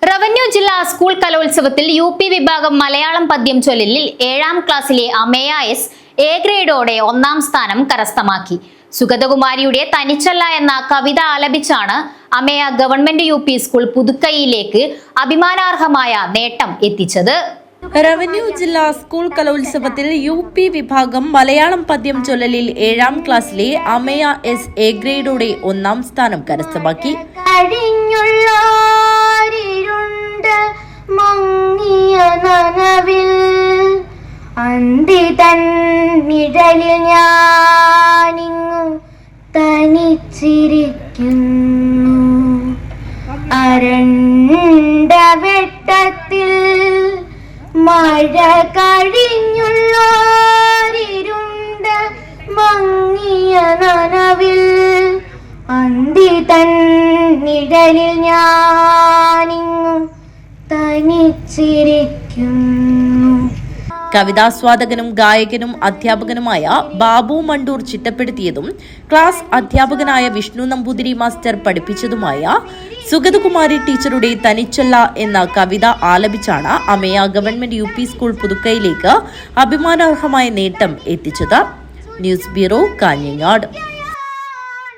Revenue ജില്ലാ school കലോത്സവത്തിൽ UP വിഭാഗം മലയാളം പദ്യം ചൊല്ലലിൽ 7ാം ക്ലാസ്സിലെ അമേയ എസ് എ ഗ്രേഡോടെ 1ാം സ്ഥാനം കരസ്ഥമാക്കി. സുഗതകുമാരിയുടെ തനിച്ചല്ല എന്ന കവിത ആലപിച്ചാണ് അമേയ ഗവൺമെന്റ് UP സ്കൂൾ പുതുക്കൈയിലേക്ക് അഭിമാനാർഹമായ നേട്ടം എത്തിച്ചത്. റവന്യൂ ജില്ലാ സ്കൂൾ കലോത്സവത്തിൽ UP വിഭാഗം മലയാളം പദ്യം ചൊല്ലലിൽ 7ാം ക്ലാസ്സിലെ അമേയ എസ് എ ഗ്രേഡോടെ 1ാം സ്ഥാനം കരസ്ഥമാക്കി. മങ്ങിയ നനവിൽ അന്തി തന്നിഴലിൽ ഞാനിങ്ങു തനിച്ചിരിക്കുന്നു. അരണ്ട വെട്ടത്തിൽ മഴ കഴിഞ്ഞുള്ളോരിരുണ്ട മങ്ങിയ നനവിൽ അന്തി തന്നിഴലിൽ ഞാനിങ്ങു തനിച്ചിരിക്കുന്നു. കവിതാസ്വാദകനും ഗായകനും അധ്യാപകനുമായ ബാബു മണ്ടൂർ ചിട്ടപ്പെടുത്തിയതും ക്ലാസ് അധ്യാപകനായ വിഷ്ണു നമ്പൂതിരി മാസ്റ്റർ പഠിപ്പിച്ചതുമായ സുഗതകുമാരി ടീച്ചറുടെ തനിച്ചല്ല എന്ന കവിത ആലപിച്ചാണ് അമേയ ഗവൺമെന്റ് UP സ്കൂൾ പുതുക്കൈയിലേക്ക് അഭിമാനാർഹമായ നേട്ടം എത്തിച്ചത്. News bureau, Kanhangad.